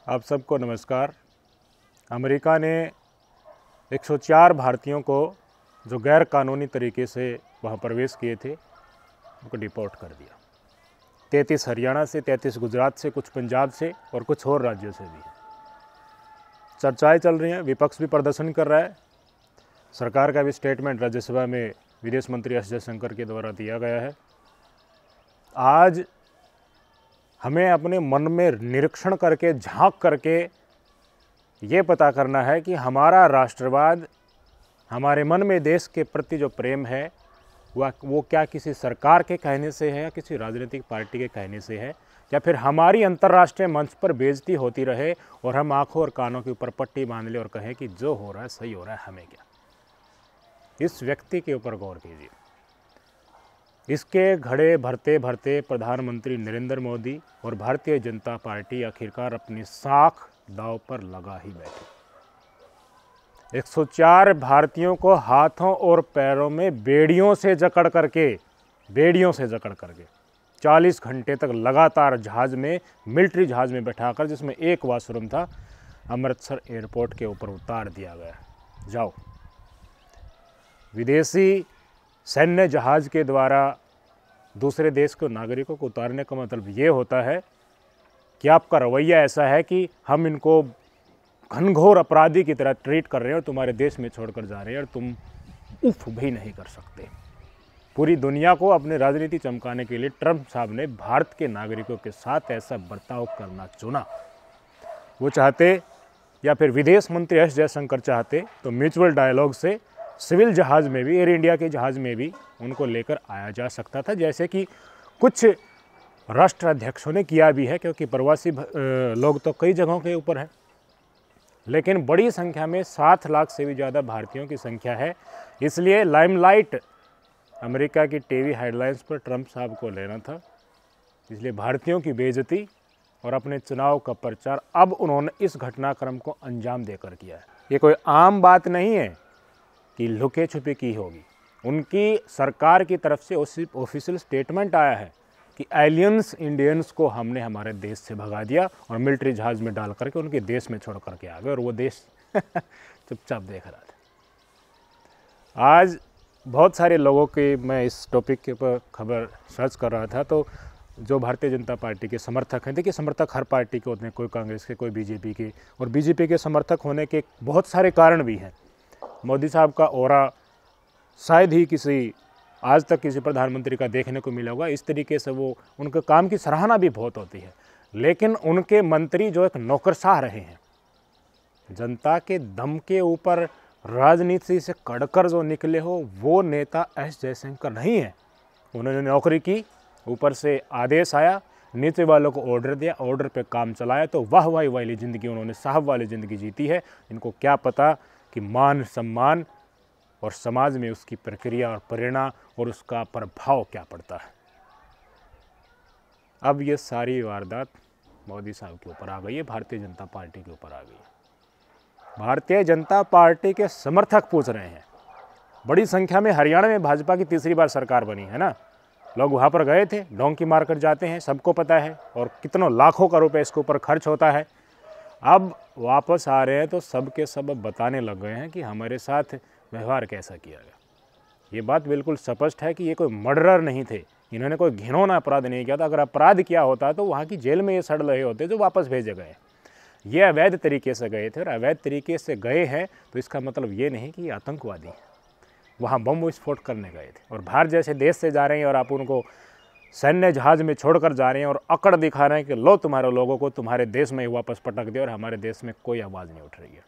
आप सबको नमस्कार। अमेरिका ने 104 भारतीयों को जो गैर कानूनी तरीके से वहाँ प्रवेश किए थे उनको डिपोर्ट कर दिया। 33 हरियाणा से, 33 गुजरात से, कुछ पंजाब से और कुछ और राज्यों से भी। चर्चाएं चल रही हैं, विपक्ष भी प्रदर्शन कर रहा है। सरकार का भी स्टेटमेंट राज्यसभा में विदेश मंत्री एस जयशंकर के द्वारा दिया गया है। आज हमें अपने मन में निरीक्षण करके, झांक करके ये पता करना है कि हमारा राष्ट्रवाद, हमारे मन में देश के प्रति जो प्रेम है वो क्या किसी सरकार के कहने से है या किसी राजनीतिक पार्टी के कहने से है, या फिर हमारी अंतर्राष्ट्रीय मंच पर बेइज्जती होती रहे और हम आंखों और कानों के ऊपर पट्टी बांध ले और कहें कि जो हो रहा है सही हो रहा है, हमें क्या। इस व्यक्ति के ऊपर गौर कीजिए। इसके घड़े भरते भरते प्रधानमंत्री नरेंद्र मोदी और भारतीय जनता पार्टी आखिरकार अपनी साख दांव पर लगा ही बैठी। 104 भारतीयों को हाथों और पैरों में बेड़ियों से जकड़ करके 40 घंटे तक लगातार जहाज़ में, मिलिट्री जहाज़ में बैठाकर, जिसमें एक वॉशरूम था, अमृतसर एयरपोर्ट के ऊपर उतार दिया गया। जाओ। विदेशी सैन्य जहाज़ के द्वारा दूसरे देश के नागरिकों को उतारने का मतलब ये होता है कि आपका रवैया ऐसा है कि हम इनको घनघोर अपराधी की तरह ट्रीट कर रहे हैं और तुम्हारे देश में छोड़कर जा रहे हैं और तुम उफ भी नहीं कर सकते। पूरी दुनिया को अपने राजनीति चमकाने के लिए ट्रंप साहब ने भारत के नागरिकों के साथ ऐसा बर्ताव करना चुना। वो चाहते, या फिर विदेश मंत्री एस जयशंकर चाहते, तो म्यूचुअल डायलॉग से सिविल जहाज़ में भी, एयर इंडिया के जहाज़ में भी उनको लेकर आया जा सकता था, जैसे कि कुछ राष्ट्राध्यक्षों ने किया भी है, क्योंकि प्रवासी लोग तो कई जगहों के ऊपर हैं। लेकिन बड़ी संख्या में 7 लाख से भी ज़्यादा भारतीयों की संख्या है, इसलिए लाइमलाइट अमेरिका की टीवी हेडलाइंस पर ट्रंप साहब को लेना था। इसलिए भारतीयों की बेइज्जती और अपने चुनाव का प्रचार अब उन्होंने इस घटनाक्रम को अंजाम देकर किया है। ये कोई आम बात नहीं है कि लुके छुपे की होगी। उनकी सरकार की तरफ से ऑफिशियल स्टेटमेंट आया है कि एलियंस इंडियंस को हमने हमारे देश से भगा दिया और मिलिट्री जहाज़ में डाल करके उनके देश में छोड़ करके आ गए, और वो देश चुपचाप देख रहा था। आज बहुत सारे लोगों की, मैं इस टॉपिक के ऊपर खबर सर्च कर रहा था, तो जो भारतीय जनता पार्टी के समर्थक हैं, देखिए समर्थक हर पार्टी के होते हैं, कोई कांग्रेस के, कोई बीजेपी के, और बीजेपी के समर्थक होने के बहुत सारे कारण भी हैं। मोदी साहब का ऑरा शायद ही आज तक किसी प्रधानमंत्री का देखने को मिला होगा। इस तरीके से वो, उनके काम की सराहना भी बहुत होती है। लेकिन उनके मंत्री जो एक नौकरशाह रहे हैं, जनता के दम के ऊपर राजनीति से कड़कर जो निकले हो, वो नेता एस जयशंकर नहीं है। उन्होंने नौकरी की, ऊपर से आदेश आया, नीचे वालों को ऑर्डर दिया, ऑर्डर पे काम चलाया, तो वाह वाही वाली ज़िंदगी उन्होंने साहब वाली ज़िंदगी जीती है। इनको क्या पता कि मान सम्मान और समाज में उसकी प्रक्रिया और परिणाम और उसका प्रभाव क्या पड़ता है। अब ये सारी वारदात मोदी साहब के ऊपर आ गई है, भारतीय जनता पार्टी के ऊपर आ गई है। भारतीय जनता पार्टी के समर्थक पूछ रहे हैं, बड़ी संख्या में हरियाणा में भाजपा की तीसरी बार सरकार बनी है ना, लोग वहाँ पर गए थे, डोंकी मारकर जाते हैं, सबको पता है, और कितनों लाखों का रुपये इसके ऊपर खर्च होता है। अब वापस आ रहे हैं तो सब के सब बताने लग गए हैं कि हमारे साथ व्यवहार कैसा किया गया। ये बात बिल्कुल स्पष्ट है कि ये कोई मर्डरर नहीं थे, इन्होंने कोई घिनौना अपराध नहीं किया था। अगर अपराध किया होता तो वहाँ की जेल में ये सड़ रहे होते जो वापस भेजे गए। ये अवैध तरीके से गए थे, और अवैध तरीके से गए हैं तो इसका मतलब ये नहीं कि ये आतंकवादी हैं। वहाँ बम विस्फोट करने गए थे, और भारत जैसे देश से जा रहे हैं और आप उनको सैन्य जहाज़ में छोड़कर जा रहे हैं और अकड़ दिखा रहे हैं कि लो तुम्हारे लोगों को तुम्हारे देश में ही वापस पटक दिया, और हमारे देश में कोई आवाज़ नहीं उठ रही है।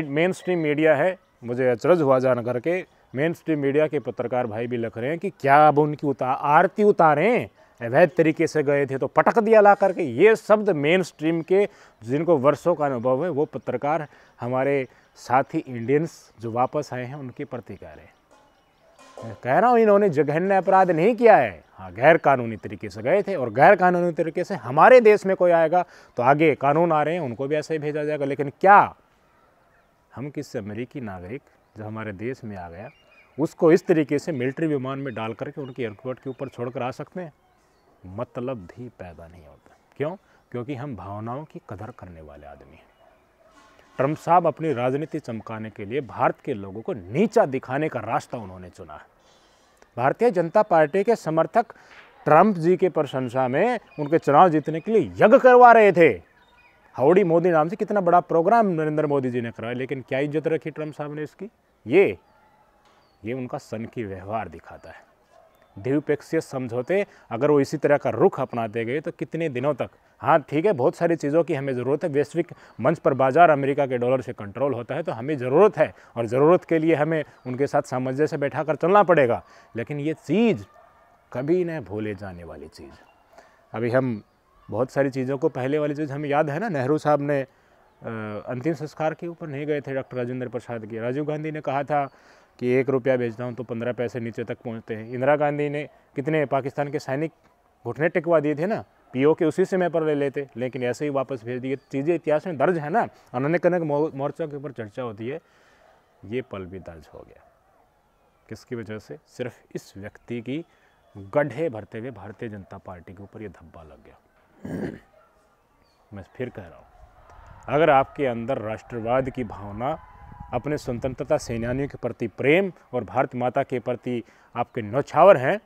मेन स्ट्रीम मीडिया है, मुझे अचरज हुआ जान करके, मेन स्ट्रीम मीडिया के पत्रकार भाई भी लिख रहे हैं कि क्या अब उनकी आरती उतारें, अवैध तरीके से गए थे तो पटक दिया ला करके। ये शब्द मेन स्ट्रीम के, जिनको वर्षों का अनुभव है, वो पत्रकार हमारे साथी इंडियंस जो वापस आए हैं उनके प्रति कह रहे हैं। मैं कह रहा हूँ इन्होंने जघन्य अपराध नहीं किया है, हाँ गैर कानूनी तरीके से गए थे, और गैर कानूनी तरीके से हमारे देश में कोई आएगा तो आगे कानून आ रहे हैं, उनको भी ऐसे ही भेजा जाएगा। लेकिन क्या हम किसी अमेरिकी नागरिक जो हमारे देश में आ गया, उसको इस तरीके से मिलिट्री विमान में डाल करके उनके एयरपोर्ट के ऊपर छोड़कर आ सकते हैं? मतलब भी पैदा नहीं होता। क्यों? क्योंकि हम भावनाओं की कदर करने वाले आदमी हैं। ट्रंप साहब अपनी राजनीति चमकाने के लिए भारत के लोगों को नीचा दिखाने का रास्ता उन्होंने चुना है। भारतीय जनता पार्टी के समर्थक ट्रंप जी के प्रशंसा में उनके चुनाव जीतने के लिए यज्ञ करवा रहे थे। हाउडी मोदी नाम से कितना बड़ा प्रोग्राम नरेंद्र मोदी जी ने कराया, लेकिन क्या इज्जत रखी ट्रंप साहब ने इसकी? ये उनका सनकी व्यवहार दिखाता है। द्विपक्षीय समझौते अगर वो इसी तरह का रुख अपनाते गए तो कितने दिनों तक, हाँ ठीक है, बहुत सारी चीज़ों की हमें ज़रूरत है। वैश्विक मंच पर बाजार अमेरिका के डॉलर से कंट्रोल होता है, तो हमें ज़रूरत है और ज़रूरत के लिए हमें उनके साथ सामंजस्य से बैठा कर चलना पड़ेगा। लेकिन ये चीज़ कभी न भूले जाने वाली चीज़। अभी हम बहुत सारी चीज़ों को, पहले वाली चीज़ हमें याद है ना, नेहरू साहब ने अंतिम संस्कार के ऊपर नहीं गए थे डॉक्टर राजेंद्र प्रसाद के। राजीव गांधी ने कहा था कि 1 रुपया भेजता हूँ तो 15 पैसे नीचे तक पहुँचते हैं। इंदिरा गांधी ने कितने पाकिस्तान के सैनिक घुटने टिकवा दिए थे ना, पीओ के उसी समय पर ले लेते, लेकिन ऐसे ही वापस भेज दिए। चीज़ें इतिहास में दर्ज है ना, अनन्य कनक मोर्चा के ऊपर चर्चा होती है, ये पल भी दर्ज हो गया। किसकी वजह से? सिर्फ इस व्यक्ति की गड्ढे भरते हुए भारतीय जनता पार्टी के ऊपर ये धब्बा लग गया। मैं फिर कह रहा हूँ, अगर आपके अंदर राष्ट्रवाद की भावना, अपने स्वतंत्रता सेनानियों के प्रति प्रेम और भारत माता के प्रति आपके न्यौछावर हैं,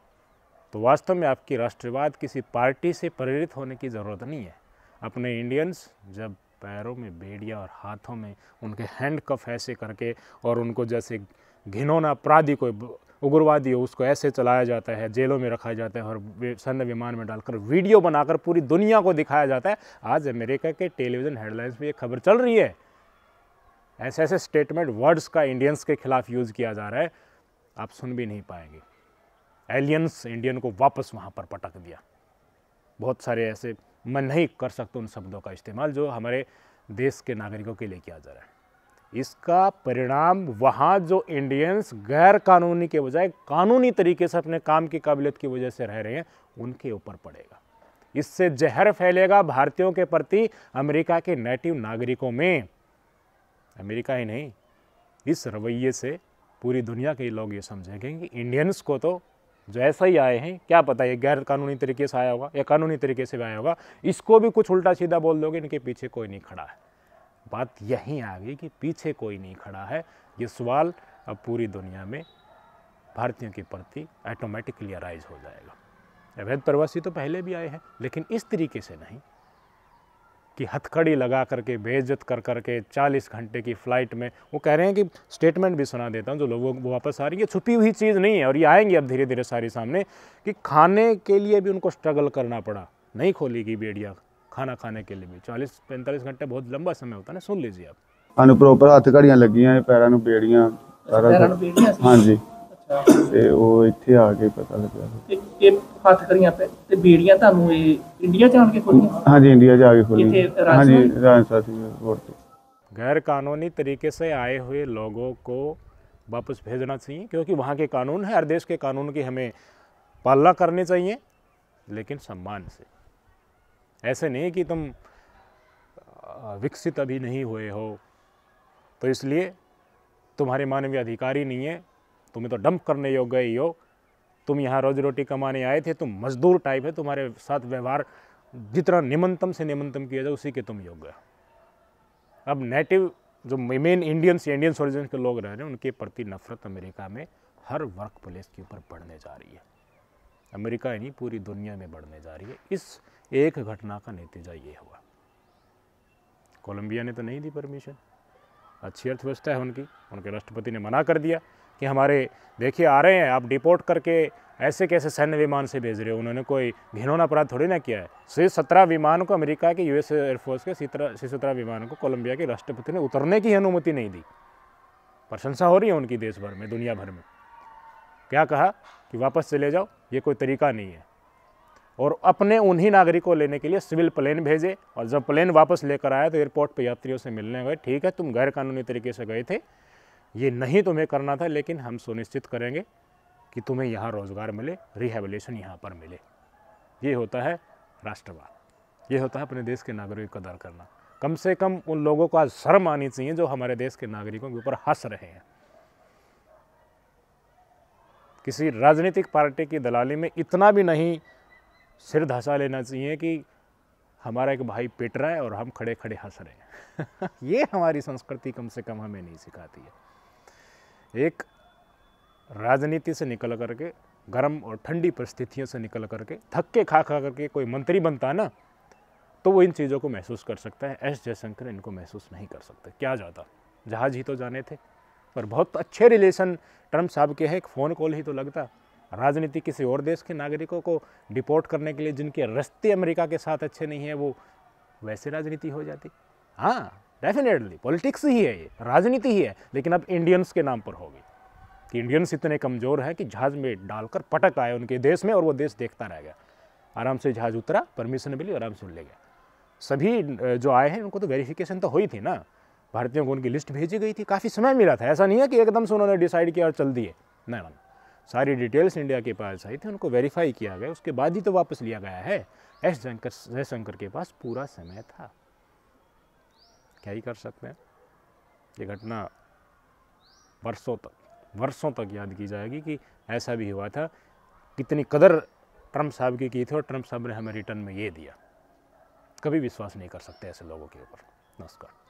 तो वास्तव में आपकी राष्ट्रवाद किसी पार्टी से प्रेरित होने की ज़रूरत नहीं है। अपने इंडियंस जब पैरों में बेड़ियाँ और हाथों में उनके हैंड कफ ऐसे करके, और उनको जैसे घिनौना अपराधी को, उग्रवादी हो, उसको ऐसे चलाया जाता है, जेलों में रखा जाता है और सैन्य विमान में डालकर वीडियो बनाकर पूरी दुनिया को दिखाया जाता है। आज अमेरिका के टेलीविज़न हेडलाइंस में ये खबर चल रही है। ऐसे ऐसे स्टेटमेंट, वर्ड्स का इंडियंस के खिलाफ यूज़ किया जा रहा है, आप सुन भी नहीं पाएंगे। एलियंस इंडियन को वापस वहाँ पर पटक दिया। बहुत सारे ऐसे, मैं नहीं कर सकता उन शब्दों का इस्तेमाल जो हमारे देश के नागरिकों के लिए किया जा रहा है। इसका परिणाम वहाँ जो इंडियंस गैर कानूनी के बजाय कानूनी तरीके से अपने काम की काबिलियत की वजह से रह रहे हैं, उनके ऊपर पड़ेगा। इससे जहर फैलेगा भारतीयों के प्रति अमेरिका के नेटिव नागरिकों में। अमेरिका ही नहीं, इस रवैये से पूरी दुनिया के लोग ये समझेंगे कि इंडियंस को तो जो ऐसा ही आए हैं, क्या पता ये गैर कानूनी तरीके से आया होगा या कानूनी तरीके से आया होगा, इसको भी कुछ उल्टा सीधा बोल दोगे, इनके पीछे कोई नहीं खड़ा है। बात यहीं आ गई कि पीछे कोई नहीं खड़ा है। ये सवाल अब पूरी दुनिया में भारतीयों के प्रति ऑटोमेटिकली अराइज हो जाएगा। अवैध प्रवासी तो पहले भी आए हैं, लेकिन इस तरीके से नहीं कि हथकड़ी लगा करके, बेइज्जत कर करके 40 घंटे की फ़्लाइट में। वो कह रहे हैं कि स्टेटमेंट भी सुना देता हूँ, जो लोगों को वापस आ रही है, छुपी हुई चीज़ नहीं है और ये आएंगी अब धीरे धीरे सारी सामने, कि खाने के लिए भी उनको स्ट्रगल करना पड़ा। नहीं खोलेगी बेड़ियाँ खाना खाने के लिए भी। 40-45 घंटे बहुत लंबा समय होता है ना। सुन लीजिए आप। ਸਾਨੂੰ ਪ੍ਰੋਪਰ ਹੱਥ-ਘੜੀਆਂ ਲੱਗੀਆਂ, ਪੈਰਾਂ ਨੂੰ ਬੇੜੀਆਂ, ਪੈਰਾਂ ਨੂੰ ਬੇੜੀਆਂ ਸੀ? ਹਾਂਜੀ, ਅੱਛਾ, ਤੇ ਉਹ ਇੱਥੇ ਆ ਕੇ ਪਤਾ ਲੱਗਿਆ। ਤੇ ਇਹ ਹੱਥ ਕਰੀਆਂ ਤੇ ਬੇੜੀਆਂ ਤੁਹਾਨੂੰ ਇਹ ਇੰਡੀਆ ਚ ਆਣ ਕੇ ਖੋਲੀਆਂ? ਹਾਂਜੀ, ਇੰਡੀਆ ਜਾ ਕੇ ਖੋਲੀ। ਇੱਥੇ ਹਾਂਜੀ, ਰਾਜਸਥਾਨ? ਰਾਜਸਥਾਨ एयरपोर्ट पे। गैर कानूनी तरीके से आए हुए लोगों को वापस भेजना चाहिए, क्योंकि वहाँ के कानून है, हर देश के कानून की हमें पालना करनी चाहिए, लेकिन सम्मान से। ऐसे नहीं कि तुम विकसित अभी नहीं हुए हो तो इसलिए तुम्हारे मानवीय अधिकार ही नहीं है, तुम्हें तो डंप करने योग्य ही हो, तुम यहाँ रोजी रोटी कमाने आए थे, तुम मजदूर टाइप है, तुम्हारे साथ व्यवहार जितना निम्नतम से निम्नतम किया जाए उसी के तुम योग्य हो। अब नेटिव जो मेन इंडियंस या इंडियन ओरिजिन के लोग रह रहे हैं, उनके प्रति नफरत अमेरिका में हर वर्क प्लेस के ऊपर बढ़ने जा रही है। अमेरिका ही नहीं, पूरी दुनिया में बढ़ने जा रही है। इस एक घटना का नतीजा ये हुआ। कोलंबिया ने तो नहीं दी परमिशन, अच्छी अर्थव्यवस्था है उनकी, उनके राष्ट्रपति ने मना कर दिया कि हमारे देखिए आ रहे हैं, आप डिपोर्ट करके ऐसे कैसे सैन्य विमान से भेज रहे हो। उन्होंने कोई घिनौना अपराध थोड़ी ना किया है। C-17 विमान को, अमेरिका के यूएस एयरफोर्स के C-17 विमानों को कोलंबिया के राष्ट्रपति ने उतरने की अनुमति नहीं दी। प्रशंसा हो रही है उनकी देश भर में, दुनिया भर में। क्या कहा कि वापस चले जाओ, ये कोई तरीका नहीं है। और अपने उन्हीं नागरिकों को लेने के लिए सिविल प्लेन भेजे, और जब प्लेन वापस लेकर आया तो एयरपोर्ट पर यात्रियों से मिलने गए। ठीक है, तुम गैर कानूनी तरीके से गए थे, ये नहीं तुम्हें करना था, लेकिन हम सुनिश्चित करेंगे कि तुम्हें यहाँ रोज़गार मिले, रिहेबिलिटेशन यहाँ पर मिले। ये होता है राष्ट्रवाद, ये होता है अपने देश के नागरिकों की कदर करना। कम से कम उन लोगों को आज शर्म आनी चाहिए जो हमारे देश के नागरिकों के ऊपर हंस रहे हैं। किसी राजनीतिक पार्टी की दलाली में इतना भी नहीं सिर धंसा लेना चाहिए कि हमारा एक भाई पिट रहा है और हम खड़े खड़े हंस रहे हैं। ये हमारी संस्कृति कम से कम हमें नहीं सिखाती है। एक राजनीति से निकल करके, गर्म और ठंडी परिस्थितियों से निकल करके, धक्के खा खा करके कोई मंत्री बनता है ना, तो वो इन चीज़ों को महसूस कर सकता है। एस जयशंकर इनको महसूस नहीं कर सकते। क्या जाता, जहाज़ ही तो जाने थे। पर बहुत अच्छे रिलेशन ट्रम्प साहब के हैं, एक फ़ोन कॉल ही तो लगता। राजनीति किसी और देश के नागरिकों को डिपोर्ट करने के लिए जिनके रास्ते अमेरिका के साथ अच्छे नहीं हैं, वो वैसे राजनीति हो जाती। हाँ, डेफिनेटली पॉलिटिक्स ही है, ये राजनीति ही है, लेकिन अब इंडियंस के नाम पर होगी कि इंडियंस इतने कमज़ोर हैं कि जहाज़ में डालकर पटक आए उनके देश में और वो देश देखता रह गया। आराम से जहाज़ उतरा, परमिशन मिली, आराम से ले गया। सभी जो आए हैं उनको तो वेरिफिकेशन तो हुई थी ना, भारतीयों को उनकी लिस्ट भेजी गई थी, काफ़ी समय मिला था। ऐसा नहीं है कि एकदम से उन्होंने डिसाइड किया और चल दिए, ना ना, सारी डिटेल्स इंडिया के पास आई थी, उनको वेरीफाई किया गया, उसके बाद ही तो वापस लिया गया है। एस जयशंकर के पास पूरा समय था, क्या ही कर सकते हैं। ये घटना वर्षों तक याद की जाएगी कि ऐसा भी हुआ था। कितनी कदर ट्रम्प साहब की थी और ट्रम्प साहब ने हमें रिटर्न में ये दिया। कभी विश्वास नहीं कर सकते ऐसे लोगों के ऊपर। नमस्कार।